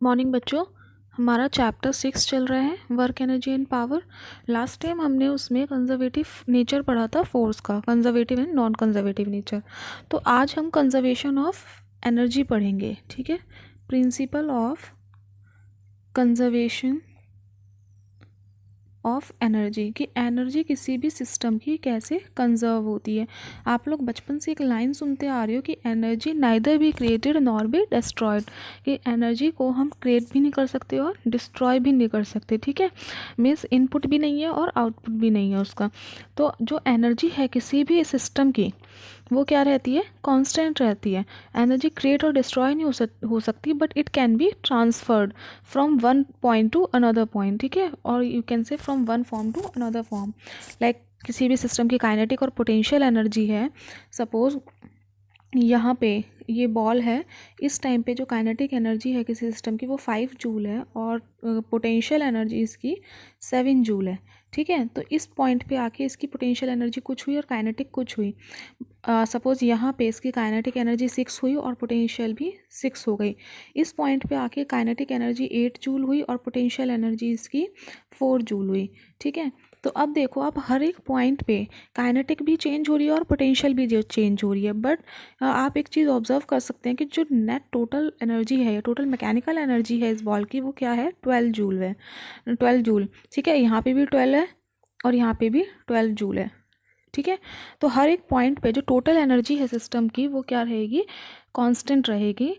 Morning बच्चों। हमारा chapter 6 चल रहा है, work energy and power. Last time हमने उसमें कंजर्वेटिव नेचर पढ़ा था, फोर्स का, conservative and non conservative nature. तो आज हम कंजर्वेशन ऑफ एनर्जी पढ़ेंगे। ठीक है, principal of conservation of energy, कि एनर्जी किसी भी सिस्टम की कैसे कंजर्व होती है। आप लोग बचपन से एक लाइन सुनते आ रहे हो कि energy neither be created nor be destroyed, कि एनर्जी को हम क्रिएट भी नहीं कर सकते और डिस्ट्रॉय भी नहीं कर सकते। ठीक है, मीन्स इनपुट भी नहीं है और आउटपुट भी नहीं है उसका। तो जो एनर्जी है किसी भी सिस्टम की, वो क्या रहती है, कांस्टेंट रहती है। एनर्जी क्रिएट और डिस्ट्रॉय नहीं हो सकती, but it can be transferred from one point to another point. ठीक है, और you can say from one form to another form. Like किसी भी सिस्टम की काइनेटिक और पोटेंशियल एनर्जी है। सपोज यहाँ पे ये बॉल है, इस टाइम पे जो काइनेटिक एनर्जी है किसी सिस्टम की वो 5 जूल है और पोटेंशियल एनर्जी इसकी 7 जूल है। ठीक है, तो इस पॉइंट पे आके इसकी पोटेंशियल एनर्जी कुछ हुई और काइनेटिक कुछ हुई। सपोज़ यहाँ पे इसकी काइनेटिक एनर्जी 6 हुई और पोटेंशियल भी 6 हो गई। इस पॉइंट पे आके काइनेटिक एनर्जी 8 जूल हुई और पोटेंशियल एनर्जी इसकी 4 जूल हुई। ठीक है, तो अब देखो, आप हर एक पॉइंट पे काइनेटिक भी चेंज हो रही है और पोटेंशियल भी जो चेंज हो रही है। बट आप एक चीज़ ऑब्जर्व कर सकते हैं कि जो नेट टोटल एनर्जी है, टोटल मैकेनिकल एनर्जी है इस बॉल की, वो क्या है, 12 जूल है। 12 जूल। ठीक है, यहाँ पे भी 12 है और यहाँ पे भी 12 जूल है। ठीक है, तो हर एक पॉइंट पे जो टोटल एनर्जी है सिस्टम की वो क्या रहेगी, कांस्टेंट रहेगी।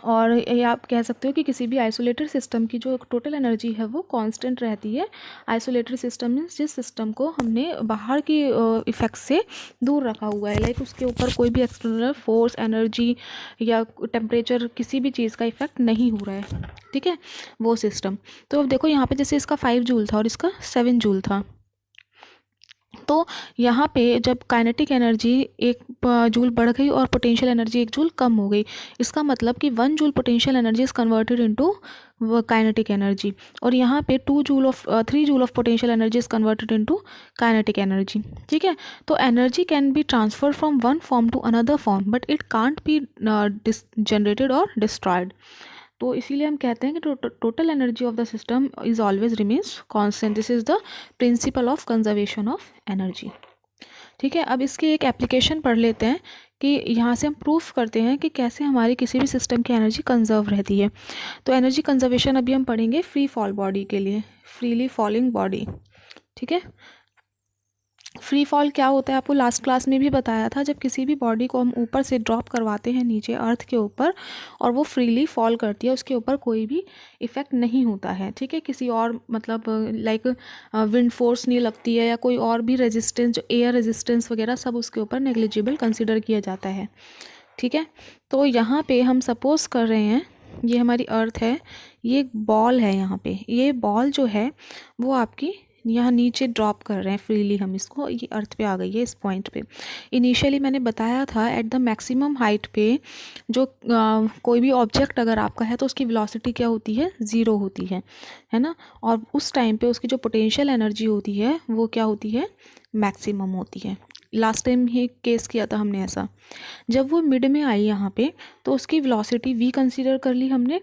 और ये आप कह सकते हो कि किसी भी आइसोलेटेड सिस्टम की जो टोटल एनर्जी है वो कांस्टेंट रहती है। आइसोलेटेड सिस्टम मीन्स जिस सिस्टम को हमने बाहर की इफ़ेक्ट से दूर रखा हुआ है, लाइक उसके ऊपर कोई भी एक्सटर्नल फोर्स, एनर्जी या टेम्परेचर, किसी भी चीज़ का इफेक्ट नहीं हो रहा है। ठीक है, वो सिस्टम। तो अब देखो यहाँ पे जैसे इसका 5 जूल था और इसका 7 जूल था, तो यहाँ पे जब काइनेटिक एनर्जी 1 जूल बढ़ गई और पोटेंशियल एनर्जी 1 जूल कम हो गई, इसका मतलब कि 1 joule potential energy is converted into kinetic energy, और यहाँ पे 3 joule of potential energy is converted into kinetic energy. ठीक है, तो energy can be transfer from one form to another form, but it can't be generated और destroyed. तो इसीलिए हम कहते हैं कि total energy of the system is always remains constant. This is the principle of conservation of energy. ठीक है, अब इसकी एक एप्लीकेशन पढ़ लेते हैं कि यहाँ से हम प्रूफ करते हैं कि कैसे हमारी किसी भी सिस्टम की एनर्जी कंजर्व रहती है। तो एनर्जी कंजर्वेशन अभी हम पढ़ेंगे फ्री फॉल बॉडी के लिए, फ्रीली फॉलिंग बॉडी। ठीक है, फ्री फॉल क्या होता है आपको लास्ट क्लास में भी बताया था, जब किसी भी बॉडी को हम ऊपर से ड्रॉप करवाते हैं नीचे अर्थ के ऊपर और वो फ्रीली फॉल करती है, उसके ऊपर कोई भी इफ़ेक्ट नहीं होता है। ठीक है, किसी और मतलब लाइक विंड फोर्स नहीं लगती है या कोई और भी रेजिस्टेंस, जो एयर रेजिस्टेंस वगैरह, सब उसके ऊपर नेग्लिजिबल कंसिडर किया जाता है। ठीक है, तो यहाँ पे हम सपोज कर रहे हैं ये हमारी अर्थ है, ये एक बॉल है, यहाँ पे ये बॉल जो है वो आपकी यहाँ नीचे ड्रॉप कर रहे हैं फ्रीली हम इसको, ये अर्थ पे आ गई है इस पॉइंट पे। इनिशियली मैंने बताया था एट द मैक्सिमम हाइट पे जो कोई भी ऑब्जेक्ट अगर आपका है तो उसकी वेलोसिटी क्या होती है, 0 होती है ना, और उस टाइम पे उसकी जो पोटेंशियल एनर्जी होती है वो क्या होती है, मैक्सिमम होती है। लास्ट टाइम ही केस किया था हमने ऐसा। जब वो मिड में आई यहाँ पे तो उसकी वेलोसिटी v कंसीडर कर ली हमने,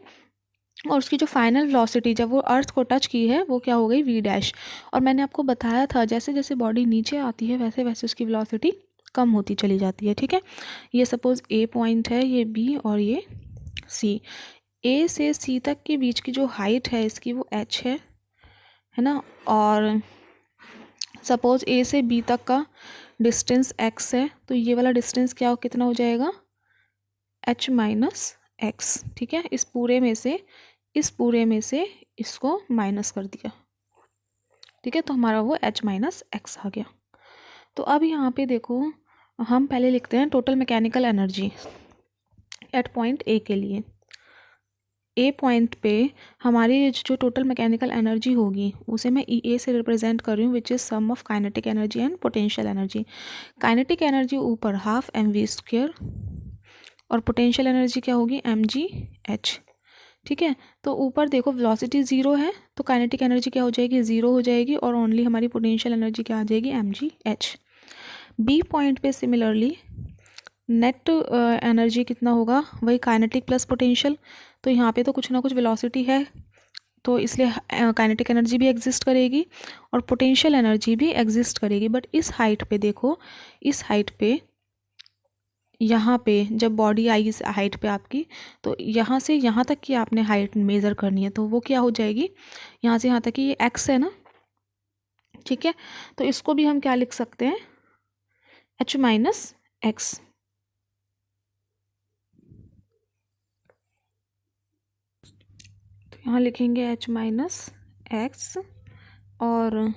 और उसकी जो फाइनल वेलोसिटी जब वो अर्थ को टच की है वो क्या हो गई, v डैश। और मैंने आपको बताया था जैसे जैसे बॉडी नीचे आती है वैसे वैसे उसकी वेलोसिटी कम होती चली जाती है। ठीक है, ये सपोज a पॉइंट है, ये b और ये c। a से c तक के बीच की जो हाइट है इसकी वो h है ना, और सपोज a से b तक का डिस्टेंस x है, तो ये वाला डिस्टेंस क्या कितना हो जाएगा, h माइनस एक्स। ठीक है, इस पूरे में से इसको माइनस कर दिया। ठीक है, तो हमारा वो h माइनस एक्स आ गया। तो अब यहाँ पे देखो, हम पहले लिखते हैं total mechanical energy at point A के लिए। ए पॉइंट पे हमारी जो टोटल मैकेनिकल एनर्जी होगी उसे मैं ई ए से रिप्रेजेंट कर रही हूँ, which is sum of kinetic energy and potential energy. Kinetic energy ऊपर हाफ mv² और पोटेंशियल एनर्जी क्या होगी, mgh। ठीक है, तो ऊपर देखो वेलोसिटी 0 है तो काइनेटिक एनर्जी क्या हो जाएगी, 0 हो जाएगी, और ओनली हमारी पोटेंशियल एनर्जी क्या आ जाएगी, mgh। बी पॉइंट पे सिमिलरली नेट एनर्जी कितना होगा, वही काइनेटिक प्लस पोटेंशियल, तो यहाँ पे तो कुछ ना कुछ वेलोसिटी है, तो इसलिए काइनेटिक एनर्जी भी एग्जिस्ट करेगी और पोटेंशियल एनर्जी भी एग्जिस्ट करेगी। बट इस हाइट पे देखो, इस हाइट पे, यहाँ पे जब बॉडी आई इस हाइट पे आपकी, तो यहाँ से यहाँ तक की आपने हाइट मेज़र करनी है, तो वो क्या हो जाएगी, यहाँ से यहाँ तक की ये एक्स है ना, ठीक है। तो इसको भी हम क्या लिख सकते हैं, h माइनस एक्स। तो यहाँ लिखेंगे h माइनस एक्स, और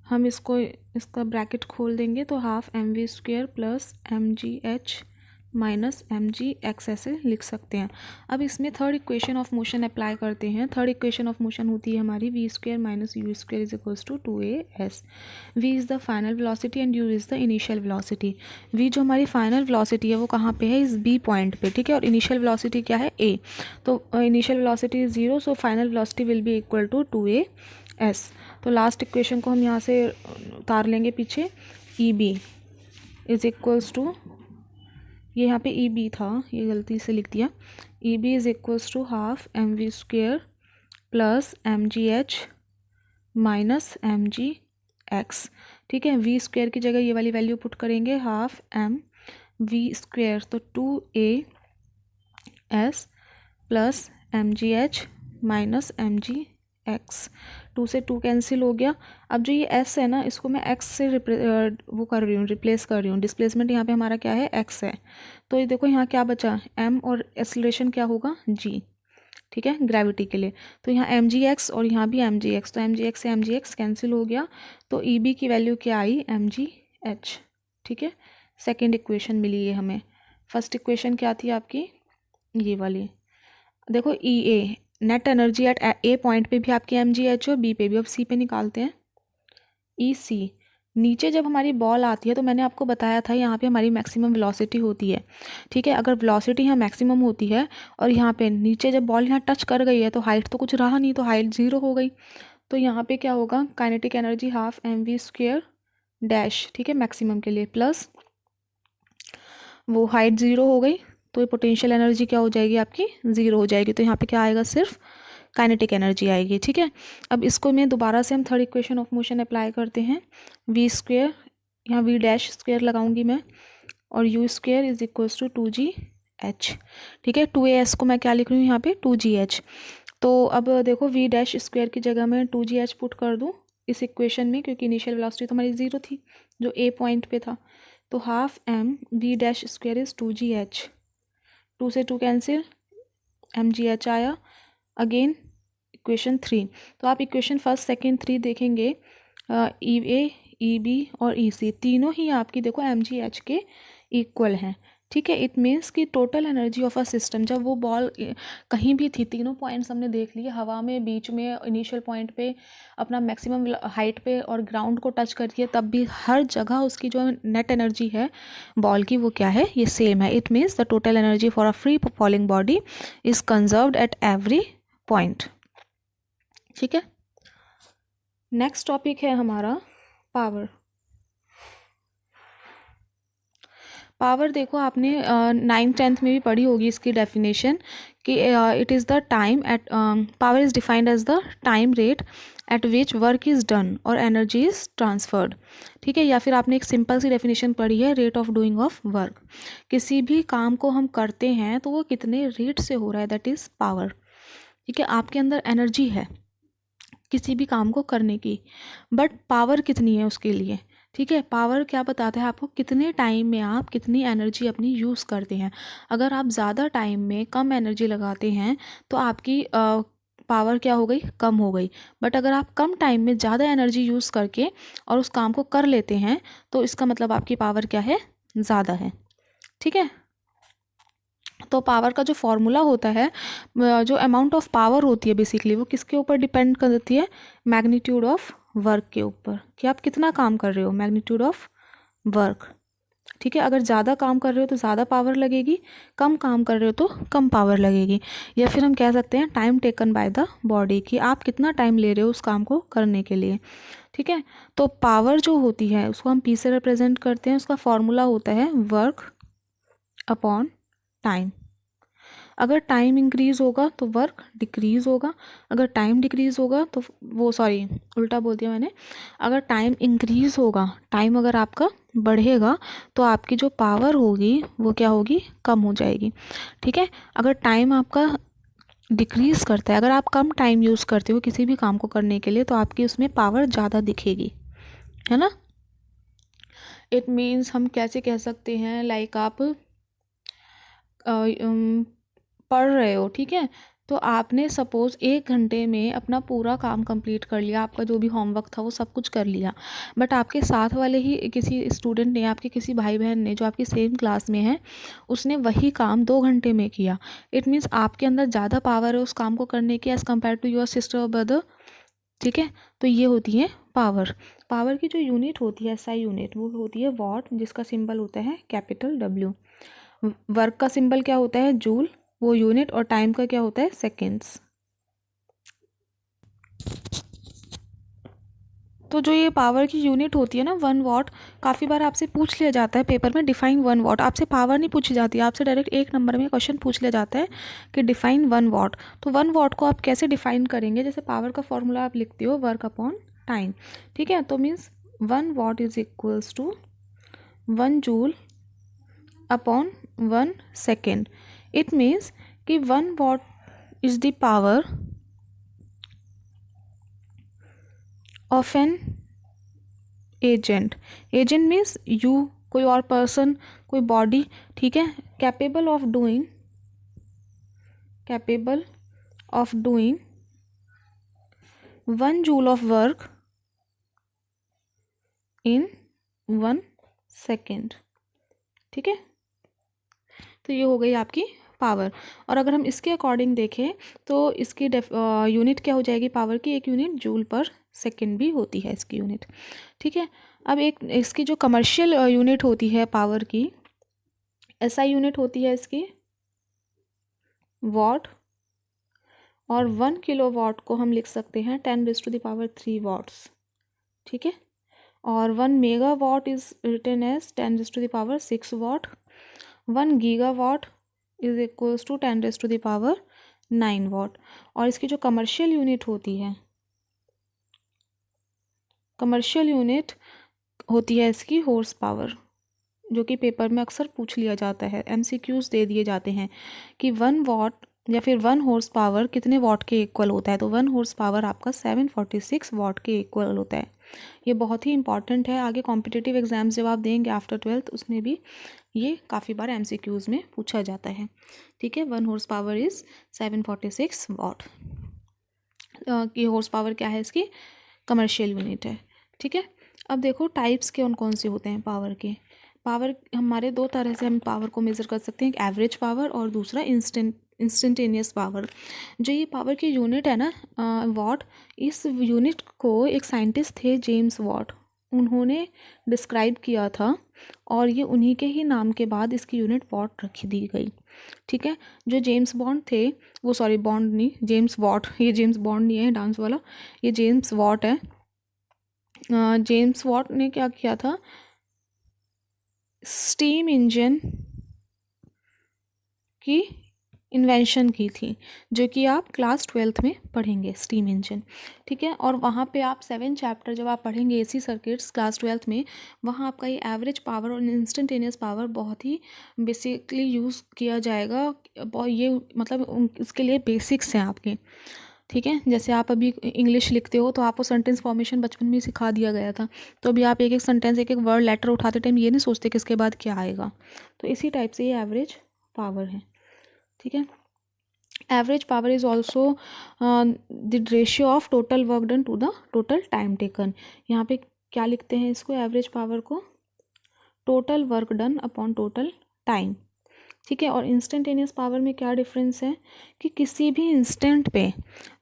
हम इसका ब्रैकेट खोल देंगे, तो half m v square plus m जी h minus m g x ऐसे लिख सकते हैं। अब इसमें third equation of motion apply करते हैं। थर्ड इक्वेशन ऑफ मोशन होती है हमारी v square minus u square is equals to 2as। V is the final velocity and u is the initial velocity. V जो हमारी फाइनल वेलोसिटी है वो कहाँ पे है, इस बी पॉइंट पे, ठीक है। और इनिशियल वेलोसिटी क्या है, ए। तो initial velocity is 0, so final velocity will be equal to 2as। तो लास्ट इक्वेशन को हम यहाँ से उतार लेंगे पीछे, E B is equals to, ये यहाँ पे ई बी था, ये गलती से लिख दिया, E B is equals to half m v square plus m ji h minus m g x, ठीक है। वी स्क्वेयर की जगह ये वाली वैल्यू पुट करेंगे, हाफ एम वी स्क्वेयर, तो 2as प्लस एम जी h minus m g x. 2 से 2 cancel हो गया। अब जो ये s है ना, इसको मैं x से वो कर रही हूँ, रिप्लेस कर रही हूँ। डिस्प्लेसमेंट यहाँ पे हमारा क्या है, x है। तो ये देखो यहाँ क्या बचा, m, और एक्सीलरेशन क्या होगा, g, ठीक है, ग्रेविटी के लिए। तो यहाँ एम जी एक्स और यहाँ भी एम जी एक्स, तो एम जी एक्स से एम जी एक्स कैंसिल हो गया। तो ई बी की वैल्यू क्या आई, एम जी एच, ठीक है। सेकेंड इक्वेशन मिली है हमें। फर्स्ट इक्वेशन क्या थी आपकी, ये वाली। देखो E A, net energy at A point पे भी आपकी एम जी एच हो, बी पे भी। अब सी पे निकालते हैं, ई सी। नीचे जब हमारी बॉल आती है तो मैंने आपको बताया था यहाँ पे हमारी मैक्सिमम वेलोसिटी होती है, ठीक है। अगर वेलोसिटी यहाँ मैक्सिमम होती है और यहाँ पे नीचे जब बॉल यहाँ टच कर गई है तो हाइट तो कुछ रहा नहीं, तो हाइट 0 हो गई। तो यहाँ पे क्या होगा, kinetic energy half m v square dash, ठीक है, मैक्सिमम के लिए, प्लस वो हाइट 0 हो गई, तो ये पोटेंशियल एनर्जी क्या हो जाएगी आपकी, 0 हो जाएगी। तो यहाँ पे क्या आएगा, सिर्फ काइनेटिक एनर्जी आएगी, ठीक है। अब इसको मैं दोबारा से हम third equation of motion apply करते हैं। वी स्क्वेयर, यहाँ वी डैश स्क्वेयर लगाऊंगी मैं, और u square is equals to 2gh, ठीक है। 2as को मैं क्या लिख रही हूँ यहाँ पे, 2gh। तो अब देखो वी डैश स्क्वेयर की जगह मैं 2gh पुट कर दूँ इस इक्वेशन में, क्योंकि इनिशियल वेलोसिटी तो हमारी 0 थी जो ए पॉइंट पे था। तो half m v dash square is 2gh, 2 से 2 कैंसिल, एम जी एच आया। अगेन इक्वेशन 3, तो आप इक्वेशन फर्स्ट सेकेंड 3 देखेंगे, ई ए, ई बी और ई सी तीनों ही आपकी देखो एम जी एच के इक्वल हैं, ठीक है। इट मीन्स कि total energy of a system, जब वो बॉल कहीं भी थी, तीनों पॉइंट्स हमने देख लिए, हवा में, बीच में, इनिशियल पॉइंट पे, अपना मैक्सिमम हाइट पे और ग्राउंड को टच करती है, तब भी हर जगह उसकी जो नेट एनर्जी है बॉल की वो क्या है, ये सेम है। It means the total energy for a free falling body is conserved at every point, ठीक है। नेक्स्ट टॉपिक है हमारा पावर। पावर देखो आपने 9th-10th में भी पढ़ी होगी इसकी डेफिनेशन, कि it is the time at, power is defined as the time rate at which work is done और एनर्जी इज़ ट्रांसफर्ड, ठीक है। या फिर आपने एक सिंपल सी डेफिनेशन पढ़ी है, rate of doing of work. किसी भी काम को हम करते हैं तो वो कितने रेट से हो रहा है, दैट इज़ पावर, ठीक है। आपके अंदर एनर्जी है किसी भी काम को करने की, बट पावर कितनी है उसके लिए, ठीक है। पावर क्या बताता है आपको, कितने टाइम में आप कितनी एनर्जी अपनी यूज़ करते हैं। अगर आप ज़्यादा टाइम में कम एनर्जी लगाते हैं तो आपकी पावर क्या हो गई, कम हो गई। बट अगर आप कम टाइम में ज़्यादा एनर्जी यूज़ करके और उस काम को कर लेते हैं तो इसका मतलब आपकी पावर क्या है, ज़्यादा है, ठीक है। तो पावर का जो फॉर्मूला होता है, जो अमाउंट ऑफ पावर होती है बेसिकली, वो किसके ऊपर डिपेंड करती है, मैग्नीट्यूड ऑफ वर्क के ऊपर, कि आप कितना काम कर रहे हो, मैग्नीट्यूड ऑफ वर्क, ठीक है। अगर ज़्यादा काम कर रहे हो तो ज़्यादा पावर लगेगी, कम काम कर रहे हो तो कम पावर लगेगी। या फिर हम कह सकते हैं time taken by the body, कि आप कितना टाइम ले रहे हो उस काम को करने के लिए, ठीक है। तो पावर जो होती है उसको हम पी से रिप्रेजेंट करते हैं, उसका फॉर्मूला होता है वर्क अपॉन टाइम। अगर टाइम इंक्रीज़ होगा तो वर्क डिक्रीज़ होगा, अगर टाइम डिक्रीज़ होगा तो वो सॉरी उल्टा बोल दिया मैंने, अगर टाइम इंक्रीज़ होगा, टाइम अगर आपका बढ़ेगा तो आपकी जो पावर होगी वो क्या होगी, कम हो जाएगी। ठीक है, अगर टाइम आपका डिक्रीज़ करता है, अगर आप कम टाइम यूज़ करते हो किसी भी काम को करने के लिए तो आपकी उसमें पावर ज़्यादा दिखेगी, है ना। इट मीन्स हम कैसे कह सकते हैं, लाइक आप पढ़ रहे हो, ठीक है, तो आपने सपोज़ 1 घंटे में अपना पूरा काम कंप्लीट कर लिया, आपका जो भी होमवर्क था वो सब कुछ कर लिया, बट आपके साथ वाले ही किसी स्टूडेंट ने, आपके किसी भाई बहन ने जो आपकी सेम क्लास में है, उसने वही काम 2 घंटे में किया। इट मीन्स आपके अंदर ज़्यादा पावर है उस काम को करने की as compare to your sister और ब्रदर। ठीक है, तो ये होती है पावर। पावर की जो यूनिट होती है SI यूनिट, वो होती है वॉट, जिसका सिंबल होता है कैपिटल W। वर्क का सिंबल क्या होता है, जूल, वो यूनिट, और टाइम का क्या होता है, सेकेंड्स। तो जो ये पावर की यूनिट होती है ना 1 वॉट, काफ़ी बार आपसे पूछ लिया जाता है पेपर में, डिफाइन 1 वॉट। आपसे पावर नहीं पूछी जाती, आपसे डायरेक्ट 1 नंबर में क्वेश्चन पूछ लिया जाता है कि डिफाइन 1 वॉट। तो 1 वॉट को आप कैसे डिफाइन करेंगे, जैसे पावर का फॉर्मूला आप लिखते हो वर्क अपॉन टाइम। ठीक है, तो means 1 watt is equals to 1 joule upon 1 second. It means कि 1 watt is the power of an agent. Agent means you, कोई और पर्सन, कोई बॉडी, ठीक है, capable of doing 1 joule of work in 1 second. ठीक है, तो ये हो गई आपकी पावर। और अगर हम इसके अकॉर्डिंग देखें तो इसकी यूनिट क्या हो जाएगी पावर की, एक यूनिट जूल पर सेकेंड भी होती है इसकी यूनिट। ठीक है, अब एक इसकी जो कमर्शियल यूनिट होती है पावर की, SI यूनिट होती है इसकी वॉट, और 1 किलोवाट को हम लिख सकते हैं 10⁻³ वॉट्स। ठीक है, और 1 megawatt is written as 10⁻6 watt. 1 gigawatt is equals to 10⁻9 watt. और इसकी जो कमर्शियल यूनिट होती है, कमर्शियल यूनिट होती है इसकी हॉर्स पावर, जो कि पेपर में अक्सर पूछ लिया जाता है, MCQs दे दिए जाते हैं कि 1 वॉट या फिर 1 हॉर्स पावर कितने वॉट के इक्वल होता है। तो 1 हॉर्स पावर आपका 746 वॉट के इक्वल होता है। ये बहुत ही इंपॉर्टेंट है, आगे कॉम्पिटिटिव एग्जाम्स जब आप देंगे आफ्टर 12th उसमें भी ये काफ़ी बार MCQs में पूछा जाता है। ठीक है, 1 हॉर्स पावर इज़ 746 वॉट। की हॉर्स पावर क्या है इसकी, कमर्शियल यूनिट है। ठीक है, अब देखो टाइप्स कौन कौन से होते हैं पावर के। पावर हमारे 2 तरह से हम पावर को मेज़र कर सकते हैं, एक एवरेज पावर और दूसरा इंस्टेंटेनियस पावर। जो ये पावर की यूनिट है ना वॉट, इस यूनिट को एक साइंटिस्ट थे जेम्स वॉट, उन्होंने डिस्क्राइब किया था, और ये उन्हीं के ही नाम के बाद इसकी यूनिट वॉट रखी दी गई। ठीक है, जो जेम्स बॉन्ड थे, वो सॉरी बॉन्ड नहीं, जेम्स वॉट, ये जेम्स बॉन्ड नहीं है डांस वाला, ये जेम्स वॉट है। जेम्स वॉट ने क्या किया था, स्टीम इंजन की इन्वेंशन की थी, जो कि आप क्लास 12th में पढ़ेंगे, स्टीम इंजन। ठीक है, और वहाँ पे आप 7 चैप्टर जब आप पढ़ेंगे AC सर्किट्स क्लास 12th में, वहाँ आपका ये एवरेज पावर और इंस्टेंटेनियस पावर बहुत ही बेसिकली यूज़ किया जाएगा। ये मतलब इसके लिए बेसिक्स हैं आपके। ठीक है, जैसे आप अभी इंग्लिश लिखते हो तो आपको सेंटेंस फॉर्मेशन बचपन में सिखा दिया गया था, तो अभी आप एक एक सेंटेंस, एक एक वर्ड, लेटर उठाते टाइम ये नहीं सोचते कि इसके बाद क्या आएगा। तो इसी टाइप से ये एवरेज पावर है। ठीक है, average power is also the ratio of total work done to the total time taken. यहाँ पे क्या लिखते हैं इसको, एवरेज पावर को total work done upon total time. ठीक है, और इंस्टेंटेनियस पावर में क्या डिफरेंस है कि किसी भी इंस्टेंट पे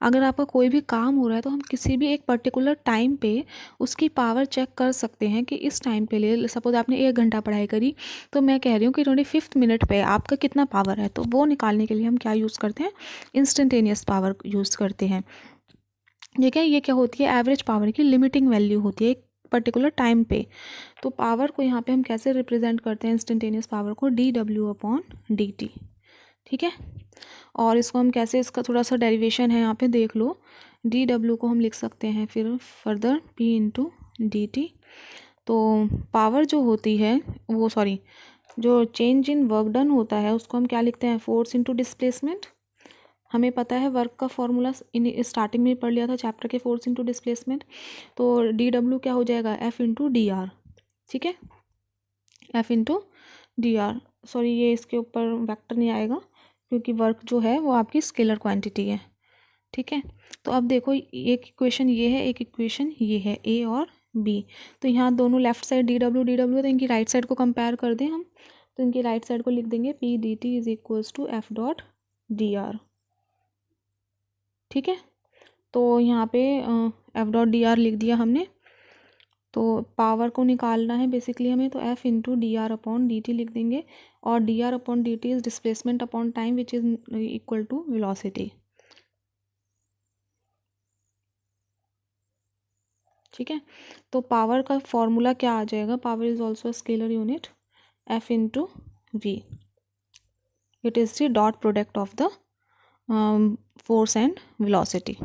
अगर आपका कोई भी काम हो रहा है तो हम किसी भी एक पर्टिकुलर टाइम पे उसकी पावर चेक कर सकते हैं कि इस टाइम पे ले सपोज आपने 1 घंटा पढ़ाई करी, तो मैं कह रही हूँ कि 25th मिनट पे आपका कितना पावर है, तो वो निकालने के लिए हम क्या यूज़ करते हैं, इंस्टेंटेनियस पावर यूज़ करते हैं। ठीक है, ये क्या होती है, एवरेज पावर की लिमिटिंग वैल्यू होती है एक पर्टिकुलर टाइम पे। तो पावर को यहाँ पे हम कैसे रिप्रेजेंट करते हैं, इंस्टेंटेनियस पावर को, dW/dt। ठीक है। और इसको हम कैसे, इसका थोड़ा सा डेरिवेशन है यहाँ पे देख लो। डी डब्ल्यू को हम लिख सकते हैं फिर further P into D T. तो पावर जो होती है वो, सॉरी, जो चेंज इन वर्क डन होता है उसको हम क्या लिखते हैं, फोर्स इंटू डिस्प्लेसमेंट। हमें पता है वर्क का फॉर्मूला इन स्टार्टिंग में पढ़ लिया था चैप्टर के, फोर्स इंटू डिस्प्लेसमेंट। तो डी डब्ल्यू क्या हो जाएगा, एफ इंटू डी आर। ठीक है, F into d are. Sorry, ये इसके ऊपर वेक्टर नहीं आएगा क्योंकि वर्क जो है वो आपकी स्केलर क्वांटिटी है। ठीक है, तो अब देखो एक इक्वेशन ये है, एक इक्वेशन ये है, ए और बी। तो यहाँ दोनों लेफ्ट साइड डी डब्ल्यू, तो इनकी राइट साइड को कंपेयर कर दें हम, तो इनकी राइट साइड को लिख देंगे p d t is equals to f dot d r. ठीक है, तो यहाँ पे एफ डॉट डी आर लिख दिया हमने। तो पावर को निकालना है बेसिकली हमें, तो f into d r upon d t लिख देंगे। और d r upon d t is displacement upon time which is equal to velocity. ठीक है, तो पावर का फॉर्मूला क्या आ जाएगा, power is also scalar unit, f into v. It is the dot product of the force and velocity.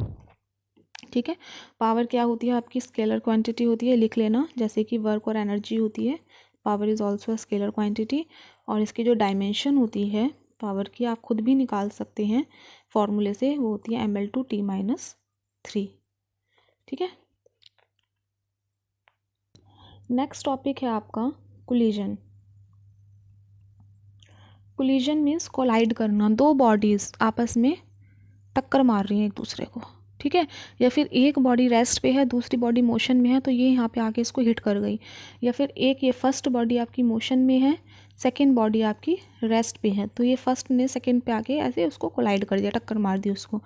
ठीक है, power क्या होती है आपकी, स्केलर क्वांटिटी होती है, लिख लेना, जैसे कि वर्क और एनर्जी होती है। Power is also scalar quantity. और इसकी जो डायमेंशन होती है पावर की, आप खुद भी निकाल सकते हैं फॉर्मूले से, वो होती है ml/t-3। ठीक है, नेक्स्ट टॉपिक है आपका कोलिजन। कोलिजन मीन्स कोलाइड करना, दो बॉडीज़ आपस में टक्कर मार रही हैं एक दूसरे को। ठीक है, या फिर एक बॉडी रेस्ट पे है, दूसरी बॉडी मोशन में है, तो ये यहाँ पे आके इसको हिट कर गई। या फिर एक ये फर्स्ट बॉडी आपकी मोशन में है, सेकंड बॉडी आपकी रेस्ट पे है, तो ये फर्स्ट ने सेकंड पे आके ऐसे उसको कोलाइड कर दिया, टक्कर मार दी उसको।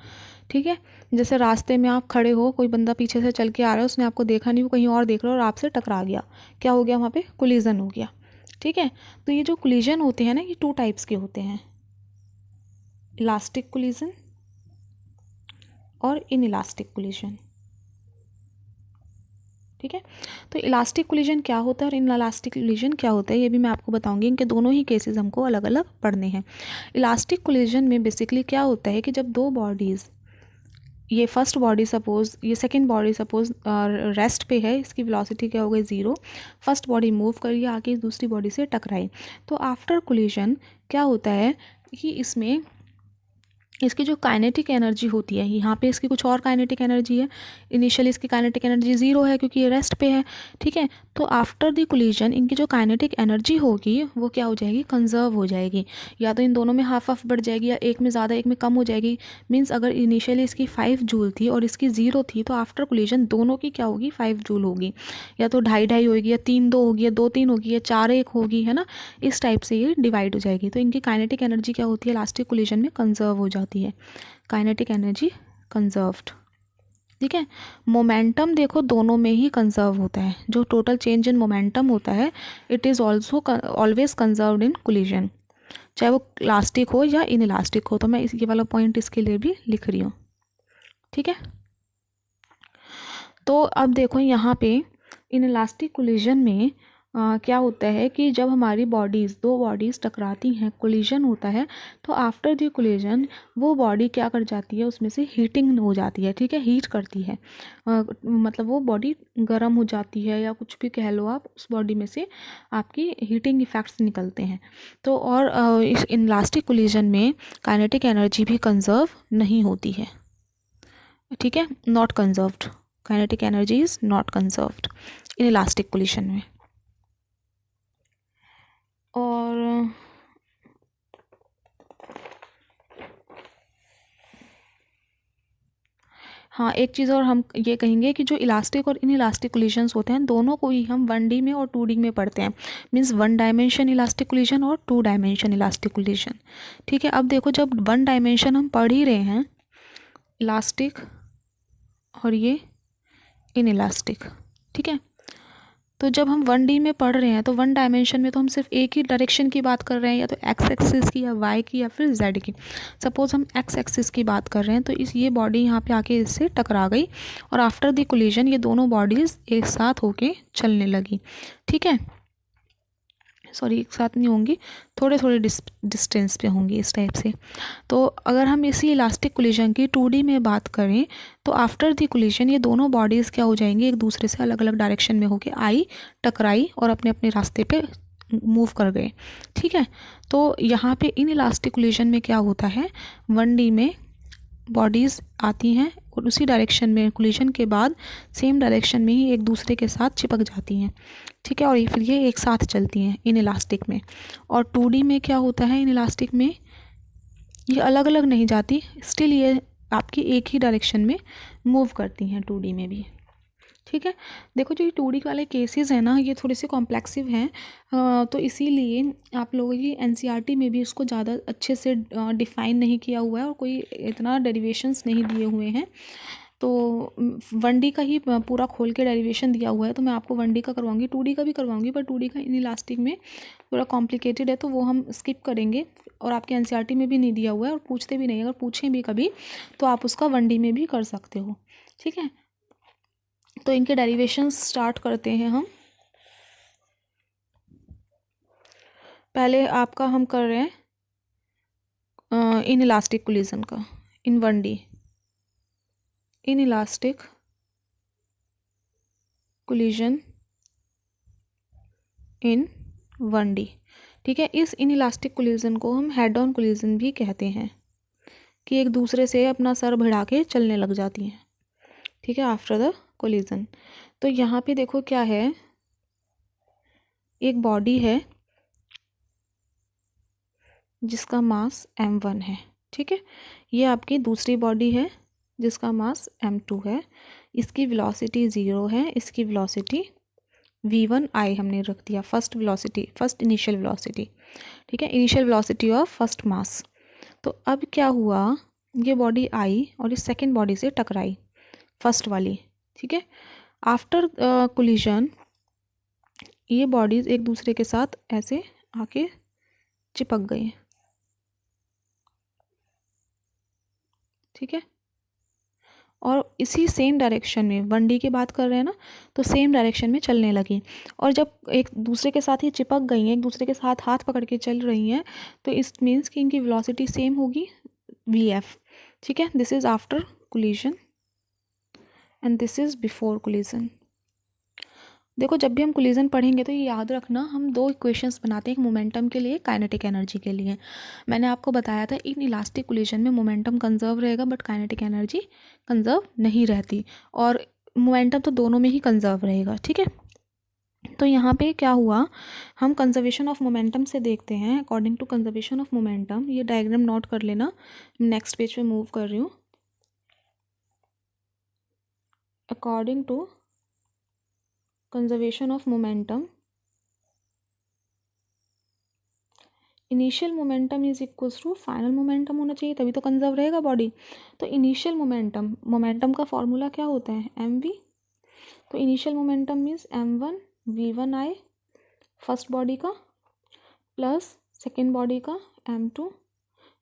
ठीक है, जैसे रास्ते में आप खड़े हो, कोई बंदा पीछे से चल के आ रहा है, उसने आपको देखा नहीं, वो कहीं और देख रहा है और आपसे टकरा गया, क्या हो गया वहाँ पे, कोलिजन हो गया। ठीक है, तो ये जो कोलिजन होते हैं ना, ये 2 टाइप्स के होते हैं, इलास्टिक कोलिजन और इनइलास्टिक कोलिजन। ठीक है, तो इलास्टिक कोलिजन क्या होता है और इनइलास्टिक कोलिजन क्या होता है, ये भी मैं आपको बताऊंगी। इनके दोनों ही केसेस हमको अलग अलग पढ़ने हैं। इलास्टिक कोलिजन में बेसिकली क्या होता है कि जब दो बॉडीज़, ये फर्स्ट बॉडी सपोज, ये सेकंड बॉडी सपोज रेस्ट पे है, इसकी वेलोसिटी क्या हो गई 0, फर्स्ट बॉडी मूव करी आके दूसरी बॉडी से टकराई, तो आफ्टर कोलिजन क्या होता है कि इसमें इसकी जो काइनेटिक एनर्जी होती है, यहाँ पे इसकी कुछ और काइनेटिक एनर्जी है, इनिशियली इसकी काइनेटिक एनर्जी 0 है क्योंकि ये रेस्ट पे है। ठीक है, तो आफ्टर द कोलिजन इनकी जो काइनेटिक एनर्जी होगी वो क्या हो जाएगी, कंजर्व हो जाएगी। या तो इन दोनों में हाफ हाफ बढ़ जाएगी, या एक में ज़्यादा एक में कम हो जाएगी। मीन्स अगर इनिशियली इसकी 5 जूल थी और इसकी 0 थी, तो आफ्टर कोलिजन दोनों की क्या होगी, 5 जूल होगी, या तो 2.5 होगी, या 3-2 होगी, या 2-3 होगी, या 4-1 होगी, है ना। इस टाइप से ये डिवाइड हो जाएगी। तो इनकी काइनेटिक एनर्जी क्या होती है, इलास्टिक कोलिजन में कंजर्व हो जाती है, काइनेटिक एनर्जी कंजर्व्ड। ठीक है, मोमेंटम देखो दोनों में ही कंजर्व होता है, जो टोटल चेंज इन मोमेंटम होता है it is also always conserved in collision, चाहे वो इलास्टिक हो या इनइलास्टिक हो। तो मैं ये वाला पॉइंट इसके लिए भी लिख रही हूँ। ठीक है, तो अब देखो यहाँ पे इनइलास्टिक कोलिजन में क्या होता है कि जब हमारी बॉडीज़, दो बॉडीज़ टकराती हैं, कोलिजन होता है, तो आफ्टर द कोलिजन वो बॉडी क्या कर जाती है, उसमें से हीटिंग हो जाती है। ठीक है, हीट करती है, मतलब वो बॉडी गर्म हो जाती है, या कुछ भी कह लो आप, उस बॉडी में से आपकी हीटिंग इफ़ेक्ट्स निकलते हैं। तो और इस इनइलास्टिक कोलिजन में काइनेटिक एनर्जी भी कंजर्व नहीं होती है। ठीक है, not conserved, kinetic energy is not conserved in elastic collision में। और हाँ, एक चीज़ और हम ये कहेंगे कि जो इलास्टिक और इनइलास्टिक कोलिजन्स होते हैं, दोनों को ही हम 1D में और 2D में पढ़ते हैं। मीन्स 1 डायमेंशन इलास्टिक कोलिजन और 2 डायमेंशन इलास्टिक कोलिजन। ठीक है, अब देखो जब 1 डायमेंशन हम पढ़ ही रहे हैं, इलास्टिक और ये इनइलास्टिक, ठीक है, तो जब हम 1D में पढ़ रहे हैं तो 1 डायमेंशन में तो हम सिर्फ एक ही डायरेक्शन की बात कर रहे हैं, या तो एक्स एक्सिस की, या वाई की, या फिर जेड की। सपोज हम एक्स एक्सिस की बात कर रहे हैं, तो ये बॉडी यहाँ पे आके इससे टकरा गई, और आफ्टर द कोलिजन ये दोनों बॉडीज़ एक साथ होके चलने लगी। ठीक है, सॉरी एक साथ नहीं होंगी, थोड़े थोड़े डिस्टेंस पे होंगी इस टाइप से। तो अगर हम इसी इलास्टिक कोलिजन की 2D में बात करें तो आफ्टर द कोलिजन ये दोनों बॉडीज़ क्या हो जाएंगी, एक दूसरे से अलग अलग डायरेक्शन में होके आई, टकराई और अपने अपने रास्ते पे मूव कर गए। ठीक है, तो यहाँ पे इन इलास्टिक कोलिजन में क्या होता है, 1D में बॉडीज़ आती हैं और उसी डायरेक्शन में कोलिजन के बाद सेम डायरेक्शन में ही एक दूसरे के साथ चिपक जाती हैं। ठीक है, और ये फिर ये एक साथ चलती हैं इन इलास्टिक में। और 2D में क्या होता है, इन इलास्टिक में ये अलग अलग नहीं जाती, स्टिल ये आपकी एक ही डायरेक्शन में मूव करती हैं 2D में भी। ठीक है, देखो जो ये 2D वाले केसेस हैं ना, ये थोड़े से कॉम्प्लेक्सिव हैं, तो इसीलिए आप लोगों की NCERT में भी इसको ज़्यादा अच्छे से डिफ़ाइन नहीं किया हुआ है और कोई इतना डेरिवेशंस नहीं दिए हुए हैं। तो 1D का ही पूरा खोल के डेरिवेशन दिया हुआ है, तो मैं आपको 1D का करवाऊंगी, 2D का भी करवाऊंगी, पर 2D का इन इलास्टिक में थोड़ा कॉम्प्लिकेटेड है तो वो हम स्किप करेंगे और आपके NCERT में भी नहीं दिया हुआ है और पूछते भी नहीं, अगर पूछें भी कभी तो आप उसका 1D में भी कर सकते हो। ठीक है, तो इनके डेरिवेशंस स्टार्ट करते हैं हम। पहले आपका हम कर रहे हैं इन इलास्टिक कोलिजन का इन 1D, in elastic collision in 1D। ठीक है, इस इन इलास्टिक कोलिजन को हम हेड ऑन कोलिजन भी कहते हैं, कि एक दूसरे से अपना सर भिड़ा के चलने लग जाती हैं। ठीक है, आफ्टर द कोलिजन। तो यहाँ पे देखो क्या है, एक बॉडी है जिसका मास m1 है। ठीक है, ये आपकी दूसरी बॉडी है जिसका मास m2 है, इसकी वेलोसिटी 0 है, इसकी वेलोसिटी v1i हमने रख दिया, first velocity, first initial velocity. ठीक है, initial velocity of first mass. तो अब क्या हुआ, ये बॉडी आई और इस सेकेंड बॉडी से टकराई, फर्स्ट वाली। ठीक है, आफ्टर कोलिजन ये बॉडीज़ एक दूसरे के साथ ऐसे आके चिपक गई। ठीक है, और इसी सेम डायरेक्शन में 1D की बात कर रहे हैं ना, तो सेम डायरेक्शन में चलने लगी। और जब एक दूसरे के साथ ही चिपक गई हैं, एक दूसरे के साथ हाथ पकड़ के चल रही हैं, तो इस मीन्स कि इनकी वेलोसिटी सेम होगी vf। ठीक है, this is after collision and this is before collision. देखो जब भी हम कोलिजन पढ़ेंगे तो ये याद रखना, हम दो इक्वेशंस बनाते हैं, एक मोमेंटम के लिए, काइनेटिक एनर्जी के लिए। मैंने आपको बताया था इन इलास्टिक कोलिजन में मोमेंटम कंजर्व रहेगा बट काइनेटिक एनर्जी कंजर्व नहीं रहती, और मोमेंटम तो दोनों में ही कंजर्व रहेगा। ठीक है, तो यहाँ पे क्या हुआ, हम कंजर्वेशन ऑफ मोमेंटम से देखते हैं। According to conservation of momentum, ये डायग्राम नोट कर लेना, नेक्स्ट पेज पे मूव कर रही हूँ। According to conservation of momentum, initial momentum is equals to final momentum होना चाहिए, तभी तो कंजर्व रहेगा बॉडी। तो इनिशियल मोमेंटम, मोमेंटम का फॉर्मूला क्या होता है, mv। तो initial momentum means m1 v1i first body का प्लस सेकेंड बॉडी का m2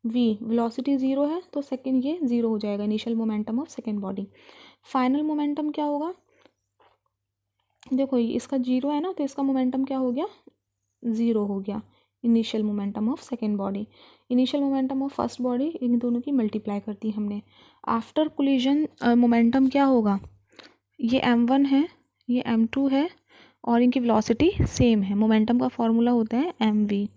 v। वेलोसिटी 0 है तो सेकेंड ये 0 हो जाएगा, initial momentum of second body. Final momentum क्या होगा, देखो इसका 0 है ना, तो इसका मोमेंटम क्या हो गया, 0 हो गया, initial momentum of second body. Initial momentum of first body, इन दोनों की मल्टीप्लाई करती है हमने। आफ्टर कोलिजन मोमेंटम क्या होगा, ये m1 है, ये m2 है, और इनकी वेलोसिटी सेम है। मोमेंटम का फॉर्मूला होता है mv,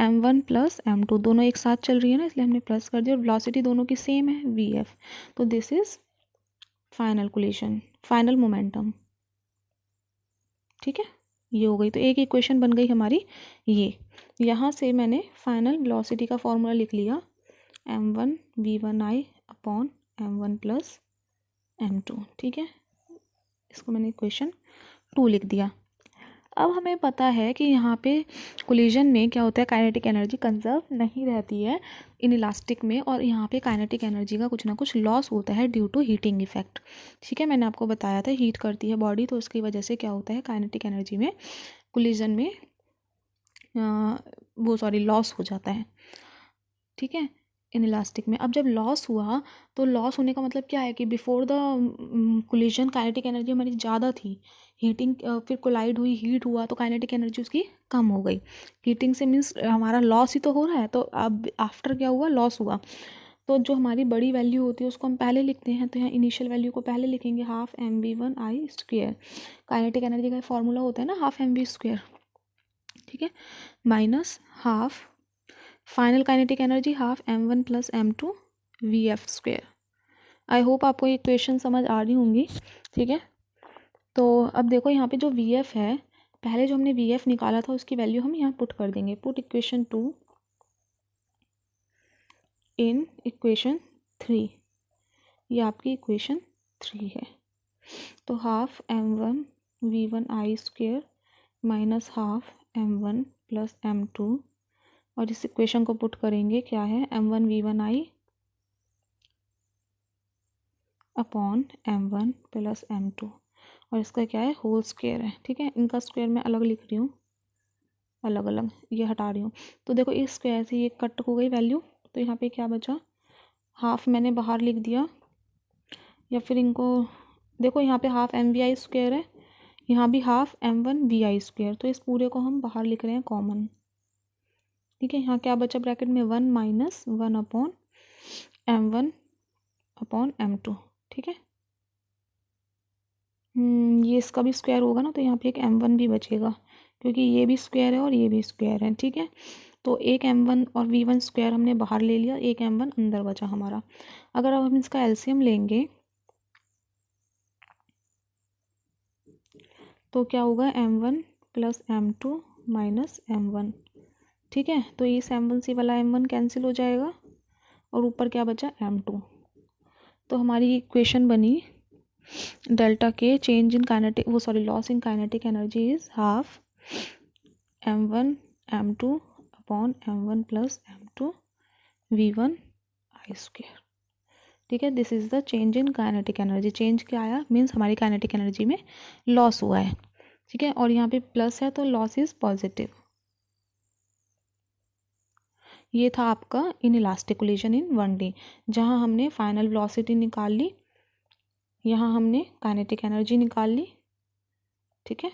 m1 प्लस m2, दोनों एक साथ चल रही है ना, इसलिए हमने प्लस कर दिया, और वेलोसिटी दोनों की सेम है vf। तो this is final collision, final momentum. ठीक है, ये हो गई, तो एक इक्वेशन बन गई हमारी ये। यहाँ से मैंने फाइनल वेलोसिटी का फॉर्मूला लिख लिया, m1 v1i upon m1 plus m2। ठीक है, इसको मैंने इक्वेशन 2 लिख दिया। अब हमें पता है कि यहाँ पे कोलिजन में क्या होता है, काइनेटिक एनर्जी कंजर्व नहीं रहती है इन इलास्टिक में, और यहाँ पे काइनेटिक एनर्जी का कुछ ना कुछ लॉस होता है ड्यू टू हीटिंग इफेक्ट। ठीक है, मैंने आपको बताया था हीट करती है बॉडी, तो उसकी वजह से क्या होता है, काइनेटिक एनर्जी में कोलिजन में लॉस हो जाता है। ठीक है, इनइलास्टिक में। अब जब लॉस हुआ तो लॉस होने का मतलब क्या है कि before the collision kinetic energy हमारी ज़्यादा थी, हीटिंग फिर कोलाइड हुई, हीट हुआ तो काइनेटिक एनर्जी उसकी कम हो गई। हीटिंग से मीन्स हमारा लॉस ही तो हो रहा है, तो अब आफ्टर क्या हुआ, लॉस हुआ। तो जो हमारी बड़ी वैल्यू होती है उसको हम पहले लिखते हैं, तो यहाँ इनिशियल वैल्यू को पहले लिखेंगे, हाफ mv1i²। काइनेटिक एनर्जी का फॉर्मूला होता है ना हाफ mv², ठीक है, minus half final kinetic energy half m1 plus m2 vf²। I hope आपको ये इक्वेशन समझ आ रही होंगी, ठीक है। तो अब देखो यहाँ पे जो vf है, पहले जो हमने vf निकाला था उसकी वैल्यू हम यहाँ पुट कर देंगे, पुट इक्वेशन 2 इन इक्वेशन 3, ये आपकी इक्वेशन 3 है। तो half m1v1i² minus half m1 plus m2, और इस इक्वेशन को पुट करेंगे, क्या है, m1v1i upon m1 plus m2, और इसका क्या है, होल स्क्वायर है, ठीक है। इनका स्क्वायर मैं अलग लिख रही हूँ, अलग अलग ये हटा रही हूँ। तो देखो इस स्क्वायर से ये कट हो गई वैल्यू, तो यहाँ पे क्या बचा, हाफ मैंने बाहर लिख दिया, या फिर इनको देखो यहाँ पे हाफ mvi² है, यहाँ भी हाफ m1vi², तो इस पूरे को हम बाहर लिख रहे हैं कॉमन, ठीक है। यहाँ क्या बचा ब्रैकेट में, 1 minus 1 upon m1 upon m2, ठीक है। ये इसका भी स्क्वायर होगा ना, तो यहाँ पे एक m1 भी बचेगा, क्योंकि ये भी स्क्वायर है और ये भी स्क्वायर है, ठीक है। तो एक m1 और v1² हमने बाहर ले लिया, एक m1 अंदर बचा हमारा। अगर अब हम इसका एलसीएम लेंगे तो क्या होगा, m1 plus m2 minus m1, ठीक है। तो इस m1 से वाला m1 कैंसिल हो जाएगा, और ऊपर क्या बचा, m2। तो हमारी इक्वेशन बनी डेल्टा के change in kinetic loss in kinetic energy is half m1 m2 upon m1 plus m2 v1i², ठीक है। This is the change in kinetic energy. Change क्या आया, मीन्स हमारी काइनेटिक एनर्जी में लॉस हुआ है, ठीक है। और यहाँ पे प्लस है तो लॉस इज पॉजिटिव। ये था आपका in elastic collision in 1D, जहाँ हमने फाइनल वेलोसिटी निकाल ली, यहाँ हमने काइनेटिक एनर्जी निकाल ली, ठीक है।